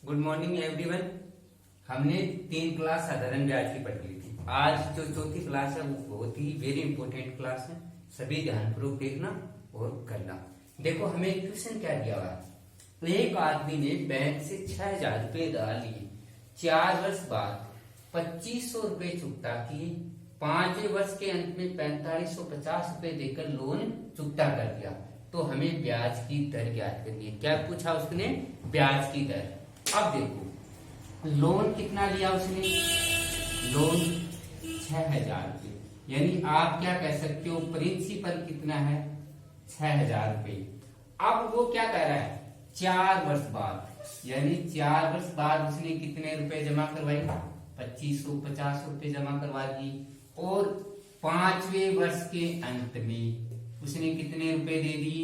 Good morning everyone. हमने 3 class साधारण ब्याज की पढ़ ली थी। आज जो चौथी क्लास है वो बहुत ही वेरी इंपॉर्टेंट क्लास है। सभी ध्यानपूर्वक देखना और करना। देखो हमें क्वेश्चन क्या दिया हुआ है। एक आदमी ने बैंक से 6,000 रुपए उधार लिए, 4 वर्ष बाद 2,500 रुपए चुकता किए, 5वें वर्ष के अंत में 4,550 रुपए देकर लोन चुकता कर दिया। तो हमें ब्याज की दर ज्ञात करनी है। क्या पूछा उसने? ब्याज की दर। अब देखो लोन कितना लिया उसने? लोन 6,000 रुपये, यानी आप क्या कह सकते हो प्रिंसिपल कितना है? 6,000 रुपये। अब वो क्या कह रहा है? 4 वर्ष बाद, यानी 4 वर्ष बाद उसने कितने रुपए जमा करवाए? 2,550 रुपए जमा करवा दिए। और 5वें वर्ष के अंत में उसने कितने रुपए दे दिए?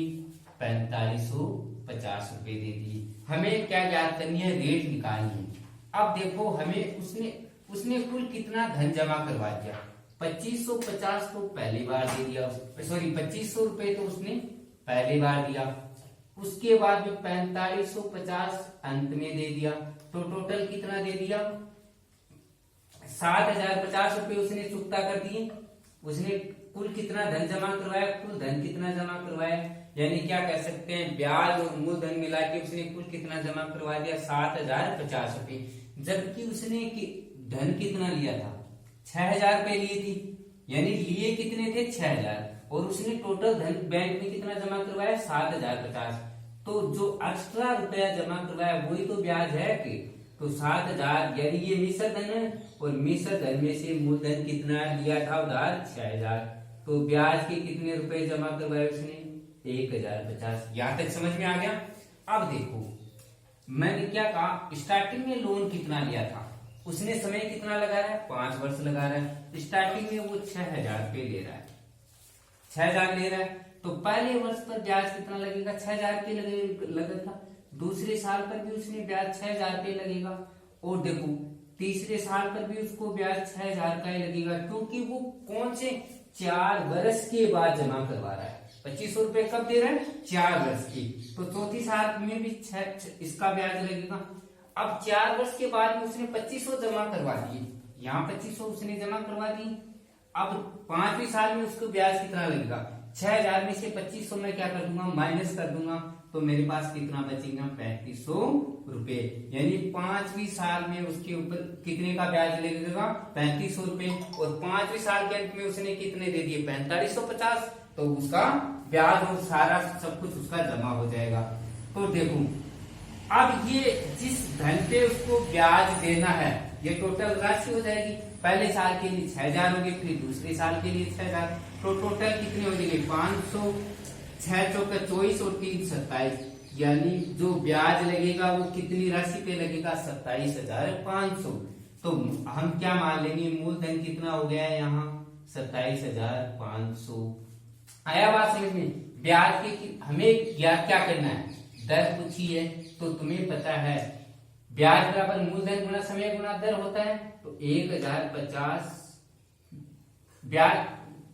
4,550 रुपए दे दिए। हमें क्या ज्ञात करनी है? रेट निकालनी है। अब देखो हमें उसने कुल कितना धन जमा करवा दिया? 2,550 तो पहली बार दे दिया, सॉरी 2,500 रुपए तो उसने पहली बार दिया। उसके बाद में 4,550 अंत में दे दिया। तो टोटल कितना दे दिया? 7,050 रुपए उसने चुकता कर दिए। उसने कुल कितना धन जमा करवाया? कुल धन कितना जमा करवाया, यानी क्या कह सकते हैं ब्याज और मूलधन मिला के उसने कुल कितना जमा करवा दिया? 7,050 रुपए। जबकि उसने धन कितना लिया था? 6,000 रुपए लिए थी, यानी लिए कितने थे? 6,000। और उसने टोटल धन बैंक में कितना जमा करवाया? 7,050। तो जो एक्स्ट्रा रुपया जमा करवाया वही तो ब्याज है कि? तो 7,000, यानी ये मिश्र धन है और मिश्र धन में से मूलधन कितना लिया था उधार? 6,000। तो ब्याज के कितने रुपए जमा करवाए उसने? 1,050। यहां तक समझ में आ गया? अब देखो मैंने क्या कहा, स्टार्टिंग में लोन कितना लिया था? उसने समय कितना लगा रहा है? 5 वर्ष लगा रहा है। स्टार्टिंग में वो 6,000 रुपए ले रहा है, 6,000 ले रहा है। तो पहले वर्ष पर ब्याज कितना लगेगा? 6,000 रुपये लगेगा। दूसरे साल पर भी उसने ब्याज 6,000 रुपये लगेगा। और देखो तीसरे साल पर भी उसको ब्याज 6,000 का ही लगेगा, क्योंकि वो कौन से 4 वर्ष के बाद जमा करवा रहा है। 2,500 रुपए कब दे रहा है? 4 वर्ष की। तो चौथी साल में भी इसका ब्याज लगेगा। अब 4 वर्ष के बाद में उसने 2,500 जमा करवा दिए, यहाँ 2,500 उसने जमा करवा दी। अब 5वें साल में उसको ब्याज कितना लगेगा? 6,000 में से 2,500 में क्या कर दूंगा? माइनस कर दूंगा। तो मेरे पास कितना बचेगा? 3,500 रुपए। यानी 5वीं साल में उसके ऊपर कितने का ब्याज लगेगा? 3,500 रुपए। और 5वें साल के अंत में उसने कितने दे दिए? 4,550। तो उसका ब्याज और सारा सब कुछ उसका जमा हो जाएगा। तो देखो अब ये जिस धन पे उसको ब्याज देना है ये टोटल राशि हो जाएगी। पहले साल के लिए 6,000 होगी, फिर दूसरे साल के लिए 6,000। तो टोटल कितनी हो जाएगी? 500, 6 चौका 24 और 3 27, यानी जो ब्याज लगेगा वो कितनी राशि पे लगेगा? 27,500। तो हम क्या मान लेंगे? मूलधन कितना हो गया है यहाँ? 27,500। आया बात समझ में? ब्याज के हमें क्या करना है? दर पूछी है तो तुम्हें पता है ब्याज बराबर मूलधन गुना समय गुना दर होता है। तो 1,050 ब्याज,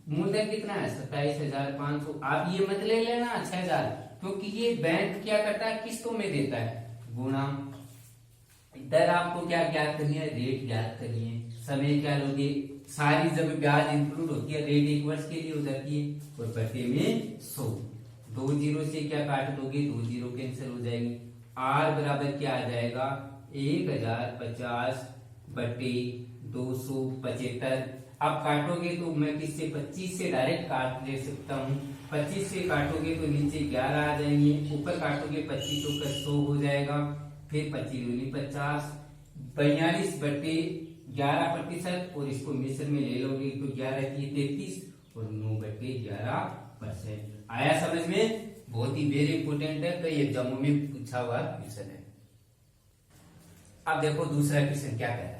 मूलधन कितना है? 27,500। आप ये मत ले लेना 6,000, क्योंकि ये बैंक क्या करता है? किस्तों में देता है। गुणा दर आपको क्या ज्ञात करनी है? रेट ज्ञात करनी है। समय क्या लोगे? सारी जब ब्याज इंक्लूड होती है रेट 1 वर्ष के लिए हो जाती है और बटे में 100। 2 जीरो से क्या काट दोगे? 2 जीरो कैंसिल हो जाएगी। आर बराबर क्या आ जाएगा? 1,050 बटे 275। अब काटोगे तो मैं किससे? 25 से डायरेक्ट काट ले सकता हूँ। 25 से काटोगे तो नीचे 11 आ जाएंगे, ऊपर काटोगे 25 का 100 हो जाएगा। फिर 25 दूनी 50, 42 बटे 11%। और इसको मिश्र में ले लोगे तो 11 की 33 और 9 बटे 11%। आया समझ में? बहुत ही वेरी इंपोर्टेंट है, कई एग्जामों में पूछा हुआ क्वेश्चन है। अब देखो दूसरा क्वेश्चन क्या कह रहा है।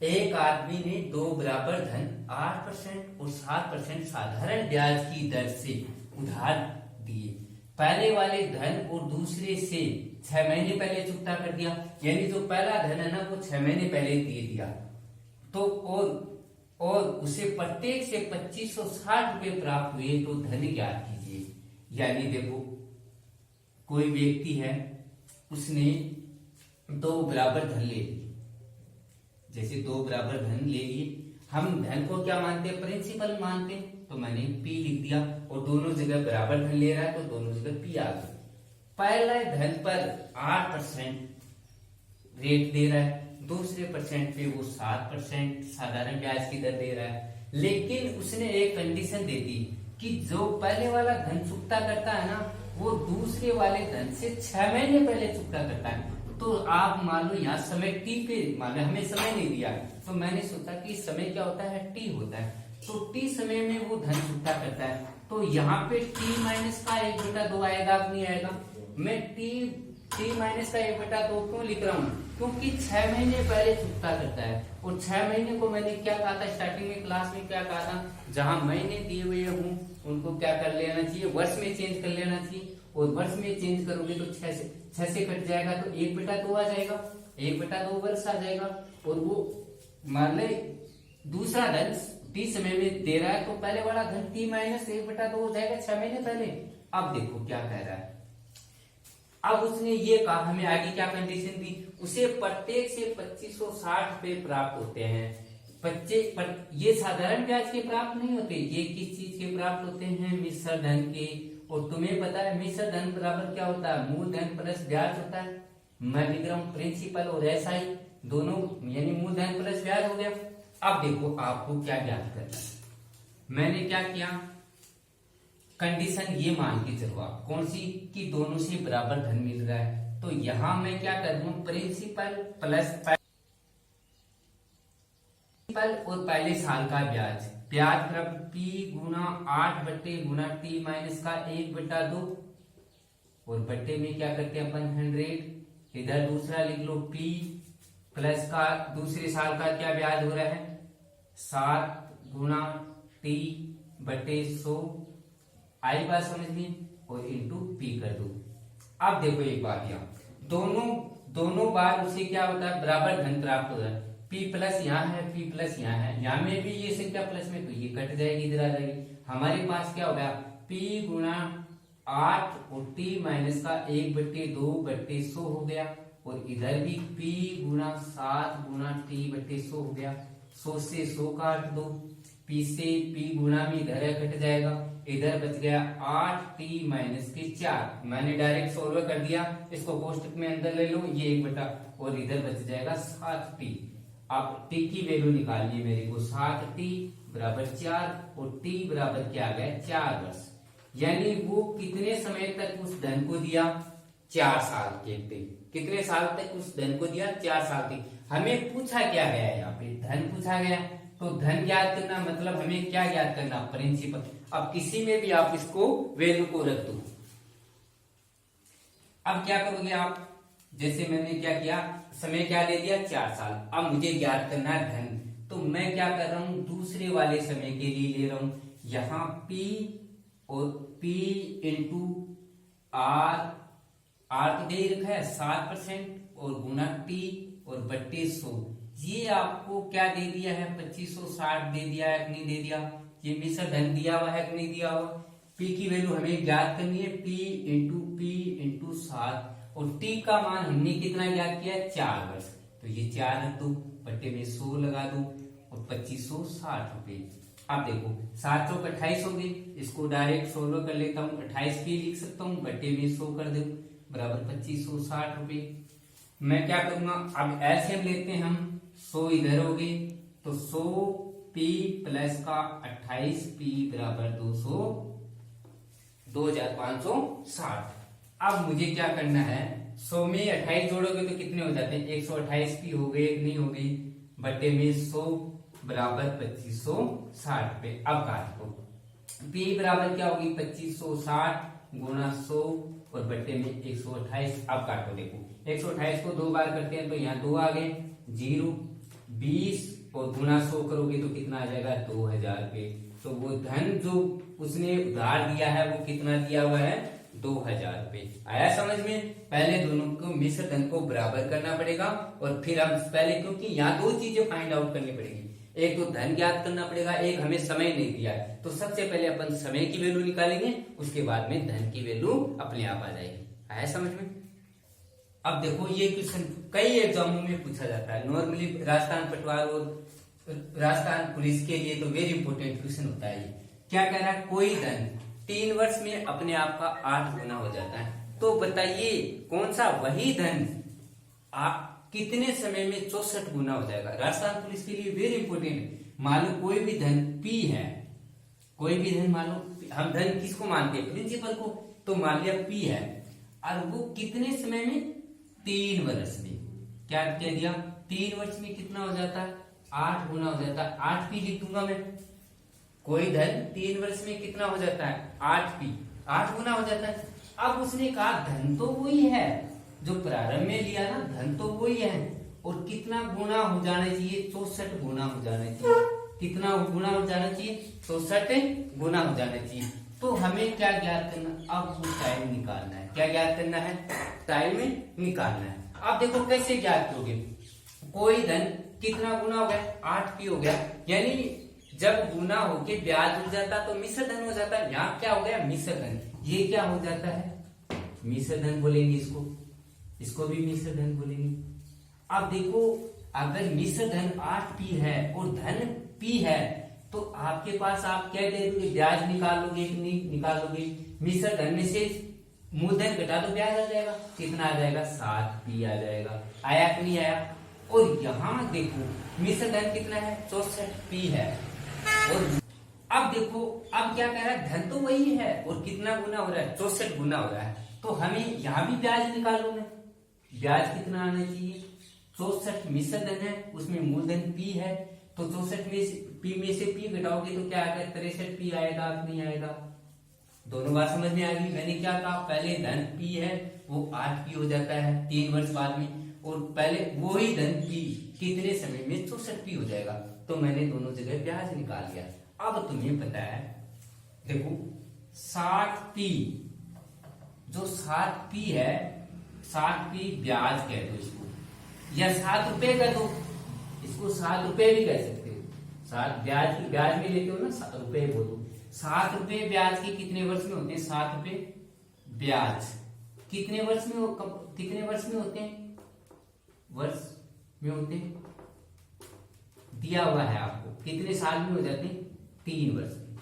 एक आदमी ने 2 बराबर धन 8% और 7% साधारण ब्याज की दर से उधार दिए। पहले वाले धन और दूसरे से 6 महीने पहले चुकता कर दिया, यानी जो पहला धन है ना वो 6 महीने पहले दे दिया। तो और उसे प्रत्येक से 2,560 रुपए प्राप्त हुए। तो धन ज्ञात कीजिए। यानी देखो कोई व्यक्ति है, उसने दो बराबर धन ले लिए, जैसे दो बराबर धन ले लिए, हम धन को क्या मानते हैं, प्रिंसिपल मानते हैं, तो मैंने पी लिख दिया, और दोनों जगह बराबर धन ले रहा है तो दोनों जगह पी आ गया। पहला धन पर 8% रेट दे रहा है, दूसरे परसेंट पे वो 7% साधारण ब्याज की दर दे रहा है, लेकिन उसने एक कंडीशन दे दी कि जो पहले वाला धन चुकता करता है ना, वो दूसरे वाले धन से 6 महीने पहले चुकता करता है। तो आप मान लो यहाँ समय टी पे, मान लो हमें समय नहीं दिया, तो मैंने सोचा कि समय क्या होता है, टी होता है, तो टी समय में वो धन चुकता करता है, तो यहाँ पे टी माइनस का 1/2 आएगा, अब नहीं आएगा। मैं टी माइनस का 1/2 क्यों लिख रहा हूँ, क्योंकि 6 महीने पहले चुकता करता है, और 6 महीने को मैंने क्या कहा था स्टार्टिंग में क्लास में, क्या कहा था, जहां महीने दिए हुए हूँ उनको क्या कर लेना चाहिए, वर्ष में चेंज कर लेना चाहिए, और वर्ष में चेंज करोगे तो 6 से कट जाएगा, तो 1/2 आ जाएगा, 1/2 वर्ष आ जाएगा, और वो मान ले दूसरा धन टी समय में दे रहा है, तो पहले वाला धन टी माइनस 1/2 हो जाएगा 6 महीने पहले। अब देखो क्या कह रहा है, अब उसने ये कहा, हमें आगे क्या कंडीशन दी, उसे प्रत्येक से 2560 रुपए प्राप्त होते हैं। ये साधारण ब्याज के प्राप्त नहीं होते, ये किस चीज के प्राप्त होते हैं, मिश्र धन के। और तुम्हें पता है मिश्र धन बराबर क्या होता है, मूलधन प्लस ब्याज होता है। मैं लिख रहा हूँ प्रिंसिपल और एसआई दोनों, यानी मूलधन प्लस ब्याज हो गया। अब देखो आपको क्या ज्ञात करना है, मैंने क्या किया, कंडीशन ये मान के चलो आप, कौन सी, कि दोनों से बराबर धन मिल रहा है, तो यहां मैं क्या कर दूं, प्रिंसिपल प्लस और पहले साल का ब्याज, ब्याज पी गुना 8/T माइनस का 1/2, और बट्टे में क्या करते हैं अपन 100, इधर दूसरा लिख लो पी प्लस का दूसरे साल का क्या ब्याज हो रहा है 7 गुना T/100, आई बात समझ में, और इंटू पी कर दो। अब देखो एक बात, यहाँ दोनों बार उसे क्या होता है, बराबर धन प्राप्त हो रहा है, पी प्लस यहाँ है, पी प्लस यहाँ है, यहाँ में भी ये संख्या प्लस में, तो ये कट जाएगी, इधर आ जाएगी। हमारे पास क्या होगा, पी गुना 8 और टी माइनस का 1/2/100 हो गया, और इधर भी पी गुना 7 गुना T/100 हो गया। 100 से 100 काट दो, पी से पी गुना में इधर कट जाएगा, इधर बच गया 8T माइनस के 4। मैंने डायरेक्ट सॉल्व कर दिया, इसको कोष्टक में अंदर ले लो, ये 1 और इधर बच जाएगा 7T। अब T की वैल्यू निकालनी है मेरे को, 7T बराबर 4 और T बराबर क्या आ गया 4 वर्ष। यानी वो कितने समय तक उस धन को दिया, 4 साल के तक। कितने साल तक उस धन को दिया, 4 साल तक। हमें पूछा क्या गया है, यहाँ पे धन पूछा गया, तो धन ज्ञात करना मतलब हमें क्या ज्ञात करना, प्रिंसिपल। अब किसी में भी आप इसको वैल्यू को रख दो। अब क्या करोगे आप, जैसे मैंने क्या किया, समय क्या दे दिया 4 साल, अब मुझे ज्ञात करना है धन, तो मैं क्या कर रहा हूं, दूसरे वाले समय के लिए ले रहा हूं, यहां P और P इंटू आर तो दे ही रखा है 7% और गुना T और बट्टे 100। ये आपको क्या दे दिया है, 2560 दे दिया है कि नहीं दे दिया, ये मिश्र धन दिया हुआ है कि नहीं दिया हुआ। P की वैल्यू हमें ज्ञात करनी है, P इंटू 7, और T का मान हमने कितना ज्ञात किया 4 वर्ष, तो ये 4 रख दो, बट्टे में 100 लगा दो, और 2560 रुपए। अब देखो 7 चौक 28 हो गए, इसको डायरेक्ट सोल्व कर लेता हूँ, 28 P लिख सकता हूँ, बट्टे में 100 कर दो, बराबर 2560 रुपए। मैं क्या करूंगा, अब एलसीएम लेते हैं हम, 100 इधर हो गए, तो 100P प्लस का 28P बराबर 200, 2560। अब मुझे क्या करना है, 100 में 28 जोड़ोगे तो कितने हो जाते हैं, 128P हो गए, नहीं हो गई, बट्टे में 100 बराबर 2560 रुपए। अब काट दो, P बराबर क्या होगी 2560 गुना 100 और बट्टे में 128। अब काटो, देखो 128 को 2 बार करते हैं तो यहाँ 2 आ गए, 0 20 और गुना 100 करोगे तो कितना आ जाएगा 2000 रुपए। तो वो धन जो उसने उधार दिया है वो कितना दिया हुआ है 2000 रुपए। आया समझ में। पहले दोनों को मिश्र धन को बराबर करना पड़ेगा, और फिर हम पहले, क्योंकि यहाँ 2 चीजें फाइंड आउट करनी पड़ेगी, एक तो धन ज्ञात करना पड़ेगा, एक हमें समय नहीं दिया है, तो सबसे पहले अपन समय की वैल्यू निकालेंगे, उसके बाद में धन की वैल्यू अपने आप आ जाएगी। आया समझ में। अब देखो ये क्वेश्चन कई एग्जामों में पूछा जाता है, नॉर्मली राजस्थान पटवार और राजस्थान पुलिस के लिए तो वेरी इंपॉर्टेंट क्वेश्चन होता है ये। क्या कह रहा है, कोई धन 3 वर्ष में अपने आप का 8 गुना हो जाता है, तो बताइए कौन सा वही धन कितने समय में 64 गुना हो जाएगा। राजस्थान पुलिस के लिए वेरी इंपॉर्टेंट। मान लो कोई भी धन P है, कोई भी धन, मान लो हम धन किसको मानते हैं, प्रिंसिपल को, तो मान लिया P है, और वो कितने समय में, 3 वर्ष में। क्या कह दिया, 3 वर्ष में कितना हो जाता है, 8 गुना हो जाता है। 8P लिख दूंगा मैं। कोई धन 3 वर्ष में कितना हो जाता है, 8P, 8 गुना हो जाता है। अब उसने कहा धन तो वही है जो प्रारंभ में लिया ना, धन तो वही है, और कितना गुना हो जाना चाहिए, 64 गुना हो जाना चाहिए। कितना गुना हो जाना चाहिए, 64 गुना हो जाना चाहिए। तो हमें क्या ज्ञात करना, अब वो टाइम निकालना है। क्या ज्ञात करना है, टाइम निकालना है। अब देखो कैसे ज्ञात करोगे, कोई धन कितना गुना हो गया, 8P हो गया, यानी जब गुना होके ब्याज उठ जाता तो मिश्र धन हो जाता है। यहाँ क्या हो गया, मिश्र धन। ये क्या हो जाता है, मिश्र धन बोलेंगे इसको, इसको भी मिश्र धन बोलेंगे। अब देखो अगर मिश्र धन 8P है और धन P है, तो आपके पास आप क्या दे दोगे, ब्याज निकाल लोगे, निकाल लोगे। मिश्र धन में से मूलधन घटा दो, ब्याज आ जाएगा। कितना आ जाएगा, 7P आ जाएगा। आया कि नहीं आया। और यहाँ देखो मिश्र धन कितना है, 64P है। और अब देखो अब क्या कह रहा है, धन तो वही है और कितना गुना हो रहा है, 64 गुना हो रहा है। तो हमें यहाँ भी ब्याज निकाल लो। ब्याज कितना आना चाहिए, 64 मिश्र धन है, उसमें मूलधन P है, तो 64 में से P में से P घटाओगे तो क्या आएगा, 63P आएगा कि नहीं आएगा। दोनों बात समझ में आ गई। मैंने क्या कहा, पहले धन P है वो 8P हो जाता है 3 वर्ष बाद में, और पहले वही धन P कितने समय में 64P हो जाएगा। तो मैंने दोनों जगह ब्याज निकाल लिया। अब तुम्हें पता है, देखो 60P, जो 7P है, 7P ब्याज कह दो इसको, या 7 रुपए कह दो इसको, 7 रुपए भी कह सकते हो। 7 ब्याज में लेते हो ना, 7 रुपए बोलो। 7 रुपए ब्याज के कितने वर्ष में होते हैं, 7 रुपए ब्याज कितने वर्ष में कितने वर्ष में होते हैं, वर्ष में होते हैं। दिया हुआ है आपको, कितने साल में हो जाते हैं, 3 वर्ष में।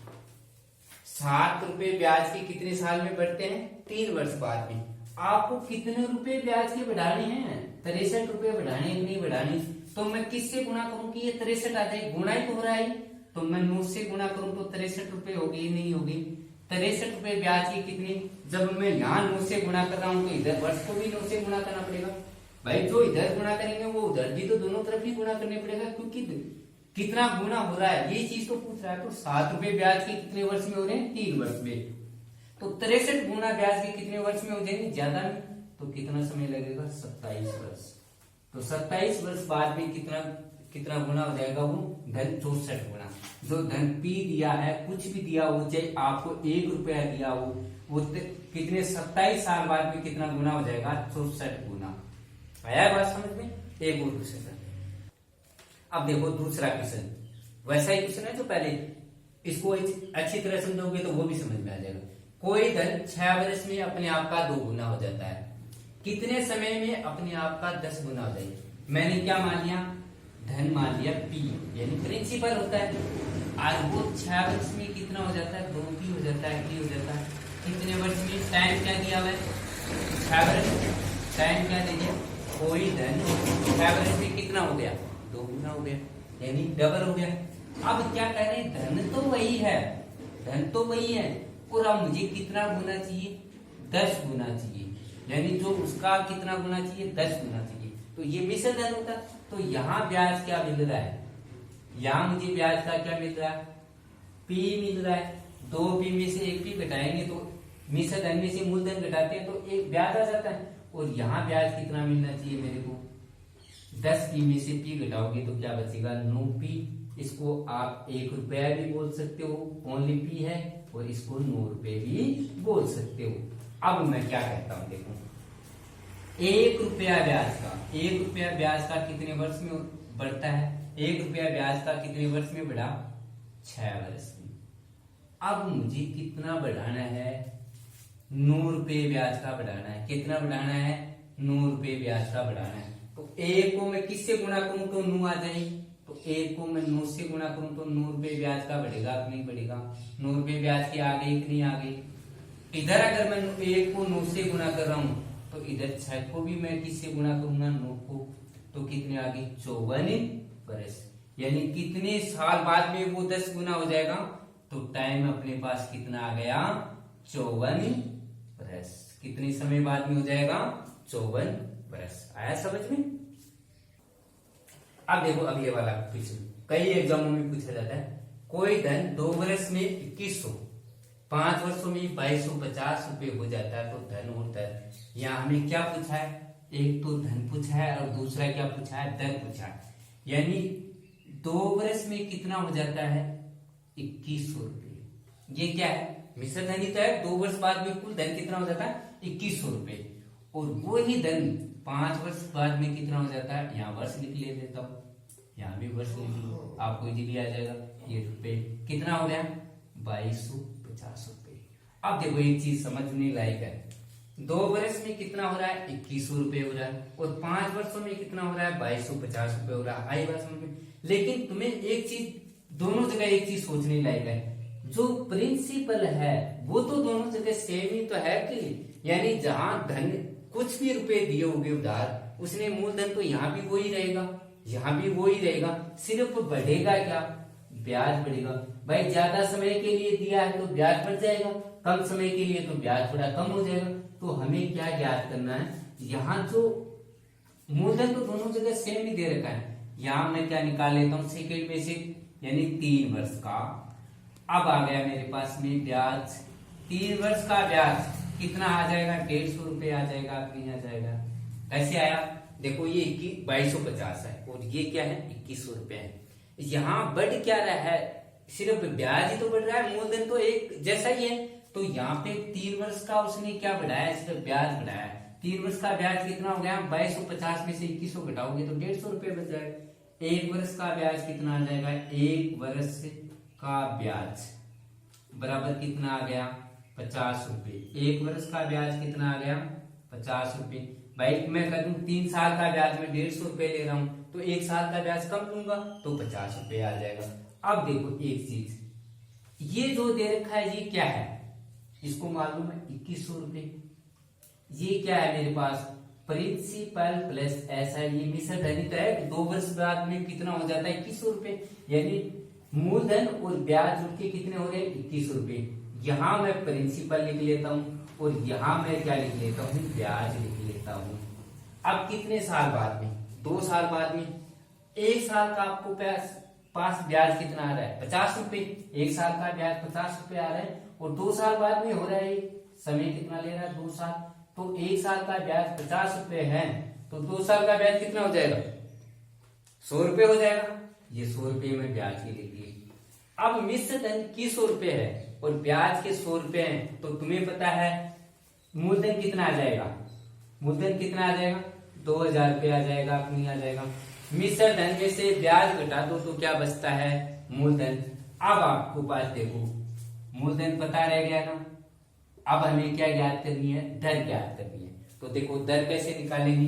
7 रुपए ब्याज के कितने साल में बढ़ते हैं, 3 वर्ष बाद में। आपको कितने रुपए ब्याज के बढ़ाने हैं, 63 रुपए बढ़ाने नहीं बढ़ाने, तो मैं किससे गुणा करूं कि ये 63 आ जाए, गुणा ही तो हो रहा है। तो मैं 9 से गुणा करूं तो 63 रुपए होगी, नहीं होगी। 63 रुपए ब्याज की कितनी, जब मैं यहाँ 9 से गुणा कर रहा हूं तो इधर वर्ष को भी 9 से गुणा करना पड़ेगा। भाई जो इधर गुणा करेंगे वो उधर भी तो दोनों तरफ ही गुणा करने पड़ेगा, क्योंकि कितना गुना हो रहा है ये चीज तो पूछ रहा है। तो 7 रुपए ब्याज के कितने वर्ष में हो रहे हैं, 3 वर्ष में। तो 63 गुना ब्याज के कितने वर्ष में हो जाएंगे, ज्यादा में, तो कितना समय लगेगा, 27 वर्ष। तो 27 वर्ष बाद में कितना गुना हो जाएगा, वो धन 64 गुना। जो धन P दिया है, कुछ भी दिया हो, चाहे आपको 1 रुपया दिया हो, वो कितने 27 साल बाद में कितना गुना हो जाएगा, 64 गुना। आया बात समझ में। एक और क्वेश्चन करते हैं। अब देखो दूसरा क्वेश्चन, वैसा ही क्वेश्चन है जो पहले, इसको अच्छी तरह समझोगे तो वो भी समझ में आ जाएगा। कोई धन 6 वर्ष में अपने आप का 2 गुना हो जाता है, कितने समय में अपने आप का 10 गुना हो जाएगा। मैंने क्या मान लिया, धन मान लिया P, यानी प्रिंसिपल होता है। आज वो 6 वर्ष में कितना हो जाता है, 2P हो जाता है, P हो जाता है। कितने वर्ष में, टाइम क्या दिया हुआ है, 6 वर्ष। टाइम क्या दे दिया, कोई धन 6 वर्ष में कितना हो गया, 2 गुना हो गया, यानी डबल हो गया। अब क्या कह रहे हैं, धन तो वही है, धन तो वही है, और अब मुझे कितना गुना चाहिए, 10 गुना चाहिए, यानी जो उसका कितना गुना चाहिए, 10 गुना चाहिए। तो ये मिश्र धन होता। तो यहाँ ब्याज क्या मिल रहा है, यहाँ मुझे ब्याज का क्या मिल रहा है, P मिल रहा है। 2P में से 1P घटाएंगे तो मिश्र धन में से मूलधन घटाते हैं तो एक ब्याज आ जाता है। और यहाँ ब्याज कितना मिलना चाहिए मेरे को, 10P में से P घटाओगे तो क्या बचेगा, 9P। इसको आप 1 रुपया भी बोल सकते हो, ओनली P है, और इसको 9 रुपए भी बोल सकते हो। अब मैं क्या कहता हूं, देखो 1 रुपया ब्याज का, 1 रुपया ब्याज का कितने वर्ष में बढ़ता है, 1 रुपया ब्याज का कितने वर्ष में बढ़ा, 6 वर्ष में। अब मुझे कितना बढ़ाना है, 9 रुपये ब्याज का बढ़ाना है। कितना बढ़ाना है, ₹9 ब्याज का बढ़ाना है। तो 1 को मैं किससे गुणा करूं तो 9 आ जाएगी, तो 1 को मैं 9 से गुणा करूं तो ₹9 ब्याज का बढ़ेगा कि नहीं बढ़ेगा, ₹9 ब्याज की आ गई कि नहीं आ गई। इधर अगर मैं 1 को 9 से गुणा कर रहा हूं तो इधर 6 को भी मैं किससे गुणा करूंगा, 9 को, तो कितने आ गई 54 वर्ष। यानी कितने साल बाद में वो 10 गुना हो जाएगा, तो टाइम अपने पास कितना आ गया 54 वर्ष। कितने समय बाद में हो जाएगा 54 वर्ष। आया समझ में। अब देखो अब ये वाला क्वेश्चन कई एग्जामों में पूछा जाता है, कोई धन 2 वर्ष में 2100, 5 वर्षों में 2250 रुपए हो जाता है, तो धन और दर। यहाँ हमें क्या पूछा है, एक तो धन पूछा है और दूसरा क्या पूछा है, दर पूछा है। यानी 2 वर्ष में कितना हो जाता है 2100 रुपये। ये क्या है, मिश्र धन ही तो है। 2 वर्ष बाद में कुल धन कितना हो जाता है 2100 रुपये, और वो ही धन 5 वर्ष बाद में कितना हो जाता है, यहाँ वर्ष लिख ले देता हूँ, यहाँ भी वर्ष लिख लो, आपको इजीली आ जाएगा। ये रुपए कितना हो गया 2250 रुपये। अब देखो एक चीज समझने लायक है, 2 वर्ष में कितना हो रहा है 2100 रुपये हो रहा है, और 5 वर्षों में कितना हो रहा है 2250 रुपये हो रहा है। आई बात समझ में। लेकिन तुम्हें एक चीज, दोनों जगह एक चीज सोचने लायक है, जो प्रिंसिपल है वो तो दोनों जगह सेम ही तो है कि, यानी जहां धन कुछ भी रुपए दिए होंगे उधार, उसने मूलधन तो यहाँ भी वही रहेगा, यहाँ भी वही रहेगा, सिर्फ बढ़ेगा क्या, ब्याज बढ़ेगा। भाई ज्यादा समय के लिए दिया है तो ब्याज बढ़ जाएगा, कम समय के लिए तो ब्याज थोड़ा कम हो जाएगा। तो हमें क्या ज्ञात करना है, यहाँ जो मूलधन तो दोनों जगह सेम ही दे रखा है, यहाँ मैं क्या निकाल लेता हूँ सेकेंड में से, यानी 3 वर्ष का। अब आ गया मेरे पास में ब्याज, 3 वर्ष का ब्याज कितना आ जाएगा 150 रुपये आ जाएगा, नहीं आ जाएगा। कैसे आया, देखो ये 2250 है और ये क्या है 2100 रुपये है। यहाँ बढ़ क्या रहा है, सिर्फ ब्याज ही तो बढ़ रहा है, मूलधन तो एक जैसा ही है। तो यहाँ पे 3 वर्ष का उसने क्या बढ़ाया, सिर्फ ब्याज बढ़ाया है। 3 वर्ष का ब्याज कितना हो गया 2250 में से 2100 घटाओगे तो 150 रुपये बच जाएगा। 1 वर्ष का ब्याज कितना आ जाएगा, 1 वर्ष का ब्याज बराबर कितना आ गया 50 रुपये। 1 वर्ष का ब्याज कितना आ गया 50 रुपये। भाई मैं कह दूं 3 साल का ब्याज में 150 रुपये ले रहा हूं, तो 1 साल का ब्याज कम लूंगा तो 50 रुपये आ जाएगा। अब देखो एक चीज, ये जो दे रखा है ये क्या है, इसको मालूम है 2100 रुपये। ये क्या है मेरे पास, प्रिंसिपल प्लस ऐसा, ये मिश्र धनिक है। 2 वर्ष बाद में कितना हो जाता है 2100 रुपये, यानी मूलधन और ब्याज जुड़ के कितने हो रहे हैं 2100 रुपये। यहां मैं प्रिंसिपल लिख लेता हूं और यहां मैं क्या लिख लेता हूं, ब्याज लिख लेता हूं। अब कितने साल बाद में, 2 साल बाद में, 1 साल का आपको पास ब्याज कितना आ रहा है 50 रुपये। 1 साल का ब्याज 50 रुपये आ रहा है, और 2 साल बाद में हो रहा है, समय कितना ले रहा है 2 साल। तो 1 साल का ब्याज 50 रुपये है, तो 2 साल का ब्याज कितना हो जाएगा 100 रुपये हो जाएगा। ये 100 रुपये में ब्याज की लेती है। अब मिश्र धन की 100 रुपये है और ब्याज के 100 रुपये हैं, तो तुम्हें पता है मूलधन कितना आ जाएगा, मूलधन कितना आ जाएगा 2000 रुपये आ जाएगा, नहीं आ जाएगा। मिश्र धन में से ब्याज घटा दो तो क्या बचता है मूलधन। अब आपको पास देखो मूलधन पता रह गया ना, अब हमें क्या ज्ञात करनी है, दर ज्ञात करनी है। तो देखो दर कैसे निकालेंगे,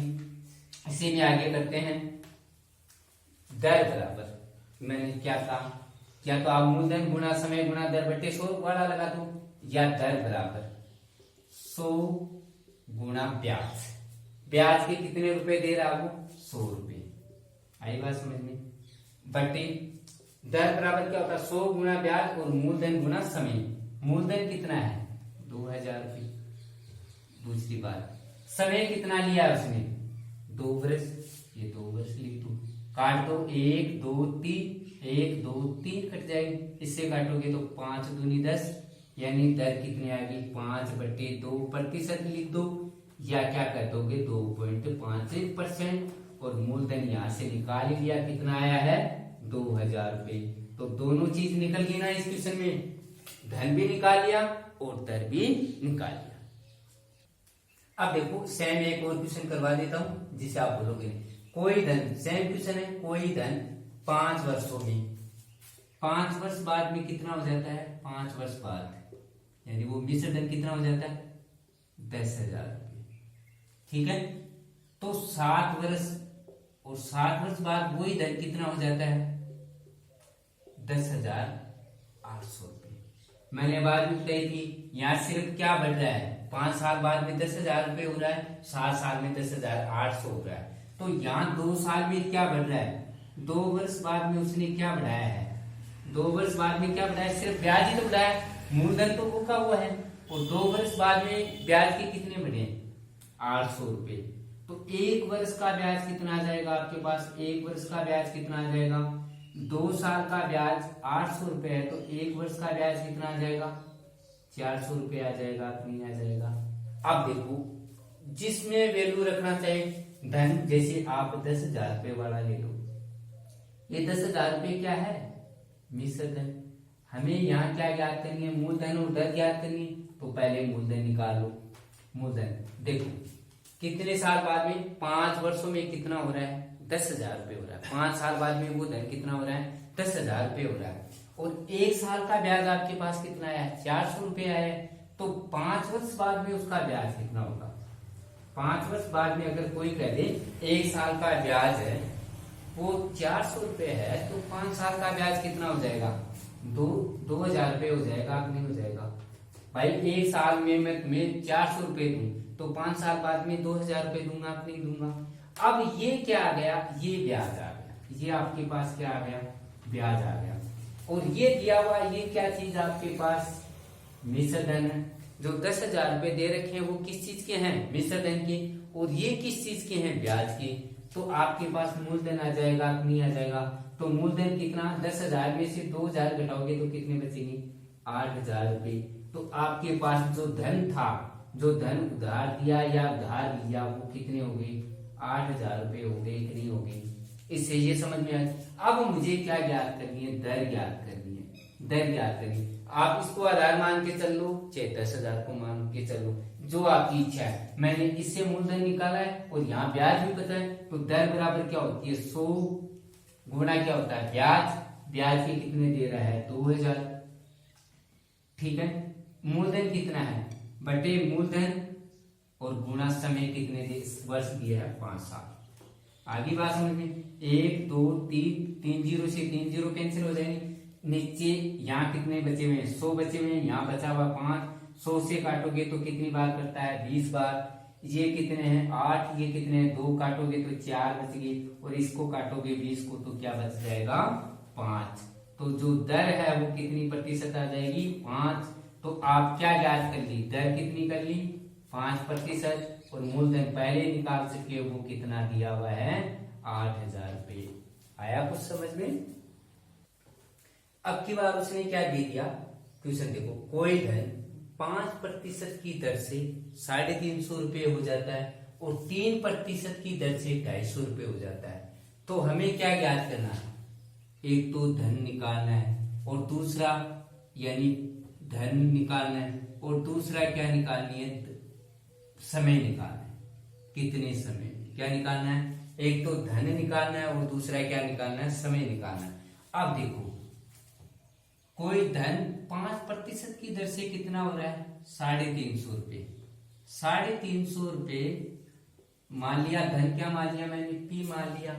इसी में आगे करते हैं। दर बराबर मैंने क्या कहा, या तो आप मूलधन गुणा समय गुणा दर बटे 100 वाला लगा दो, या दर बराबर 100 गुणा ब्याज। ब्याज के कितने रुपए दे रहा वो 100 रुपए। आई बात समझ में। बटे दर बराबर क्या होता है 100 गुणा ब्याज और मूलधन गुणा समय। मूलधन कितना है 2000 रुपये। दूसरी बात समय कितना लिया उसने 2 वर्ष, ये 2 वर्ष लिख दो, काट दो 1 2 3, 1 2 3 कट जाएगी, इससे काटोगे तो 5 दूनी 10, यानी दर कितनी आएगी 5/2 प्रतिशत लिख दो, या क्या कर दोगे 2.5%, और मूलधन यहाँ से निकाल लिया, कितना आया है 2000 रुपये। तो दोनों चीज निकल गई ना इस क्वेश्चन में, धन भी निकाल लिया और दर भी निकाल लिया। अब देखो सेम एक और क्वेश्चन करवा देता हूं जिसे आप बोलोगे कोई धन, सेम क्वेश्चन है, कोई धन 5 वर्षों में, 5 वर्ष बाद में कितना हो जाता है 5 वर्ष बाद, यानी वो मिश्र धन कितना हो जाता है 10,000 रुपये। ठीक है, तो 7 वर्ष और 7 वर्ष बाद वही धन कितना हो जाता है 10,800 रुपये। मैंने बात भी बताई थी, यहाँ सिर्फ क्या बढ़ रहा है 5 साल बाद में 10,000 रुपये हो रहा है, 7 साल में 10,800 हो रहा है। तो यहाँ 2 साल में क्या बढ़ रहा है, 2 वर्ष बाद में उसने क्या बढ़ाया है, 2 वर्ष बाद में क्या बढ़ाया, सिर्फ ब्याज ही तो बढ़ाया, मूलधन तो रुका हुआ है। और 2 वर्ष बाद में ब्याज के कितने बढ़े 800 रुपये। तो 1 वर्ष का ब्याज कितना आ जाएगा आपके पास, 1 वर्ष का ब्याज कितना आ जाएगा, 2 साल का ब्याज 800 रुपये है, तो 1 वर्ष का ब्याज कितना आ जाएगा 400 रुपये आ जाएगा, नहीं आ जाएगा। अब देखो जिसमें वैल्यू रखना चाहिए धन, जैसे आप 10,000 रुपये वाला ले लो, ये 10,000 रुपये क्या है मिश्र धन। हमें यहाँ क्या ज्ञात करनी है, मूलधन और दर ज्ञात करनी है। तो पहले मूलधन निकाल लो। मूलधन देखो कितने साल बाद में, 5 वर्षों में कितना हो रहा है 10,000 रुपये हो रहा है, 5 साल बाद में वो धन कितना हो रहा है 10,000 रुपये हो रहा है। और 1 साल का ब्याज आपके पास कितना आया है 400 रुपये आया है। तो 5 वर्ष बाद में उसका ब्याज कितना होगा, 5 वर्ष बाद में अगर कोई कह दे 1 साल का ब्याज है वो 400 रुपये है, तो 5 साल का ब्याज कितना हो जाएगा 2,000 रुपये हो जाएगा, नहीं हो जाएगा भाई। 1 साल में मैं तुम्हें 400 रुपये दूं, तो 5 साल बाद में 2,000 रुपये दूंगा, नहीं दूंगा। अब ये क्या आ गया, ये ब्याज आ गया, ये आपके पास क्या आ गया ब्याज आ गया। और ये दिया हुआ ये क्या चीज आपके पास मिश्र धन है। जो 10,000 रुपये दे रखे हैं वो किस चीज के हैं मिश्र धन के, और ये किस चीज के हैं ब्याज के। तो आपके पास मूलधन आ जाएगा, नहीं आ जाएगा। तो मूलधन कितना 10,000 में से 2,000 घटाओगे तो कितने बचेंगे 8,000 रुपये। तो आपके पास जो धन था, जो धन उधार दिया या उधार लिया वो कितने हो गए 8,000 रुपये हो गए, कि नहीं हो गए। इससे ये समझ में आया। अब मुझे क्या ज्ञात करनी है, दर ज्ञात करनी है, दर ज्ञात करनी है। आप इसको आधार मान के चल लो, चाहे 10,000 को मान के चलो, जो आपकी इच्छा है। मैंने इससे मूलधन निकाला है और यहाँ ब्याज भी पता है, तो दर बराबर क्या होती है 100 गुणा क्या होता है ब्याज। ब्याज के कितने दे रहा है 2,000, ठीक है। मूलधन कितना है बटे मूलधन और गुणा समय कितने दे, वर्ष दिया है 5 साल। आगे बात समझ में, 1 2 3 जीरो से 3 जीरो कैंसिल हो जाएंगे। नीचे यहाँ कितने बचे हुए हैं 100 बचे हुए हैं, यहाँ बचा हुआ 5, 100 से काटोगे तो कितनी बार करता है 20 बार। ये कितने हैं 8, ये कितने हैं 2, काटोगे तो 4 बच गए, और इसको काटोगे 20 को तो क्या बच जाएगा 5। तो जो दर है वो कितनी प्रतिशत आ जाएगी 5। तो आप क्या ज्ञात कर ली, दर कितनी कर ली 5%, और मूलधन पहले निकाल सके वो कितना दिया हुआ है 8,000 रुपये। आया कुछ समझ में। अब की बार उसने क्या दे दिया, क्वेश्चन देखो, कोई धन 5% की दर से 350 रुपये हो जाता है और 3% की दर से 250 रुपये हो जाता है। तो हमें क्या ज्ञात करना है, एक तो धन निकालना है और दूसरा यानी धन निकालना है, और दूसरा क्या निकालनी है समय निकालना है। कितने समय क्या निकालना है, एक तो धन निकालना है और दूसरा क्या निकालना है समय निकालना है। अब देखो कोई धन 5% की दर से कितना हो रहा है 350 रुपये। 350 रुपये मान लिया, धन क्या मान लिया मैंने पी मान लिया,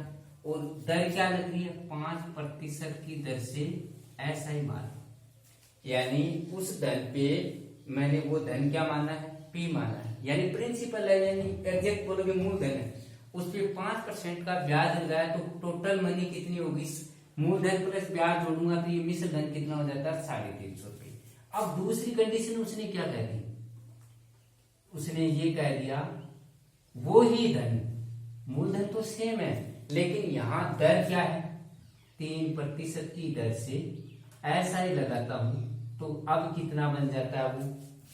और दर क्या लग रही है 5% की दर से ऐसा ही मान, यानी उस धन पे मैंने वो धन क्या माना है पी माना है, यानी प्रिंसिपल है, यानी एग्जैक्ट बोलोगे मूलधन है, उस पे 5% का ब्याज लगा है। तो टोटल मनी कितनी होगी, मूलधन प्लस ब्याज जोड़ूंगा तो ये मिश्र धन कितना हो जाता है 350 रुपये। अब दूसरी कंडीशन उसने क्या कह दी, उसने ये कह दिया वो ही धन, मूलधन तो सेम है लेकिन यहां दर क्या है 3% की दर से ऐसा ही लगाता हूं, तो अब कितना बन जाता है वो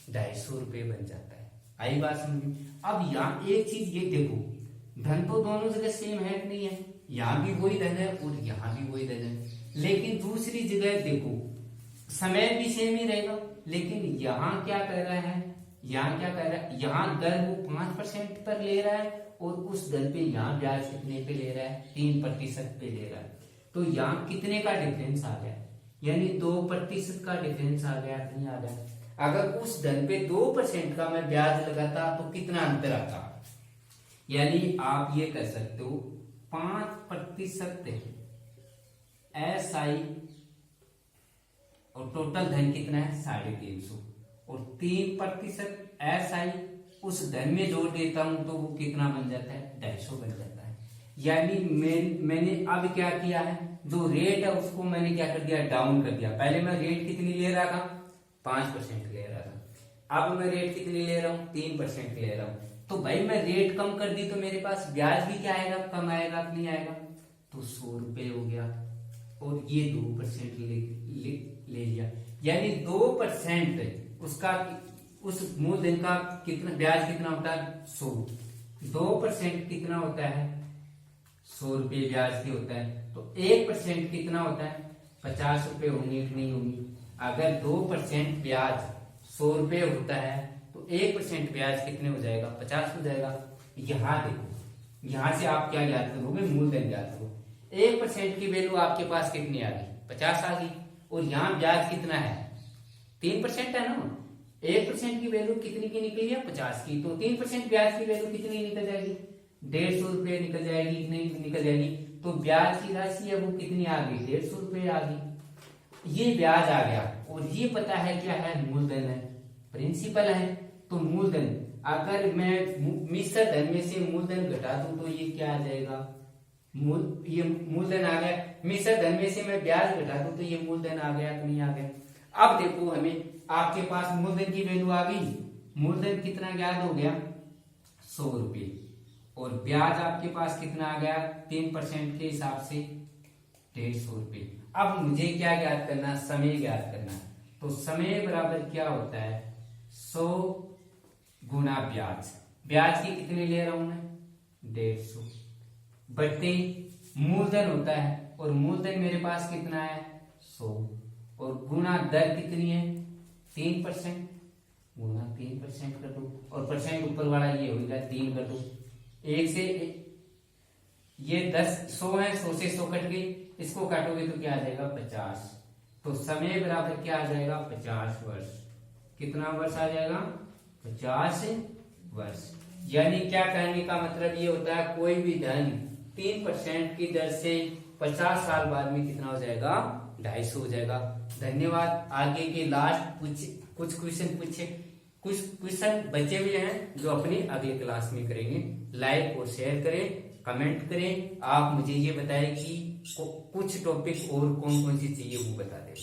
250 रुपये बन जाता है। आई बात समझ में। अब यहाँ एक चीज ये देखो, धन तो दोनों जगह सेम है कि नहीं है, यहाँ भी वही धन है और यहाँ भी वही धन है, लेकिन दूसरी जगह देखो समय भी सेम ही रहेगा, लेकिन यहाँ क्या कर रहा है, यहाँ क्या कर रहा है, यहाँ दर वो 5% पर ले रहा है और उस दर पे यहाँ ब्याज कितने पे ले रहा है 3% पे ले रहा है। तो यहाँ कितने का डिफरेंस आ गया, यानी 2% का डिफरेंस आ गया, नहीं आ गया। अगर उस धन पे 2% का मैं ब्याज लगाता तो कितना अंतर आता, यानी आप ये कह सकते हो 5% SI और टोटल धन कितना है 350 और 3% SI उस धन में जोड़ देता हूं तो वो कितना बन जाता है 250 बन जाता है। यानी मैंने अब क्या किया है, जो रेट है उसको मैंने क्या कर दिया, डाउन कर दिया। पहले मैं रेट कितनी ले रहा था 5% ले रहा था, अब मैं रेट कितनी ले रहा हूँ 3% ले रहा हूँ। तो भाई मैं रेट कम कर दी तो मेरे पास ब्याज भी क्या आएगा, कम आएगा कि नहीं आएगा, तो 100 रुपये हो गया और ये 2% ले लिया। यानी 2% उसका उस मूलधन का कितना ब्याज कितना होता है 100, 2% कितना होता है 100 रुपये ब्याज की होता है। तो 1% कितना होता है 50 रुपये होंगे कि नहीं होंगी। अगर 2% ब्याज 100 रुपये होता है तो 1% ब्याज कितने हो जाएगा 50 हो जाएगा। यहाँ देखो, यहाँ से आप क्या ज्ञात करोगे, मूलधन ज्ञात करो। 1% की वैल्यू आपके पास कितनी आ गई 50 आ गई और यहाँ ब्याज कितना है 3% है ना। 1% की वैल्यू कितनी की निकली है 50 की, तो 3% ब्याज की वैल्यू कितनी निकल जाएगी 150 रुपये निकल जाएगी, नहीं निकल जाएगी। तो ब्याज की राशि है वो कितनी आ गई 150 रुपये आ गई। ये ब्याज आ गया और ये पता है क्या है मूलधन है, प्रिंसिपल है। तो मूलधन अगर मैं मिश्र धन में से मूलधन घटा दूं तो ये क्या आ जाएगा, ये मूलधन आ गया। मिश्र धन में से मैं ब्याज घटा दूं तो ये मूलधन आ गया कि नहीं आ गया। अब देखो हमें आपके पास मूलधन की वैल्यू आ गई, मूलधन कितना ज्ञात हो गया 100 रुपये और ब्याज आपके पास कितना आ गया 3% के हिसाब से 150 रुपये। अब मुझे क्या ज्ञात करना, समय ज्ञात करना। तो समय बराबर क्या होता है 100 गुना ब्याज, ब्याज की कितनी ले रहा हूं मैं 150 बट्टे मूलधन होता है और मूलधन मेरे पास कितना है 100 और गुना दर कितनी है 3%, गुना 3% कर दो और परसेंट ऊपर वाला ये हो गया 3 कर दो। एक से ये 100 है, 100 से 100 कट गई, इसको काटोगे तो क्या आ जाएगा 50। तो समय बराबर क्या आ जाएगा 50 वर्ष। कितना वर्ष आ जाएगा 50 वर्ष। यानी क्या कहने का मतलब ये होता है, कोई भी धन 3% की दर से 50 साल बाद में कितना हो जाएगा 250 हो जाएगा। धन्यवाद। आगे के लास्ट कुछ क्वेश्चन बचे हुए हैं जो अपनी अगली क्लास में करेंगे। लाइक और शेयर करें, कमेंट करें। आप मुझे ये बताएं कि कुछ टॉपिक और कौन कौन सी चाहिए वो बता दें।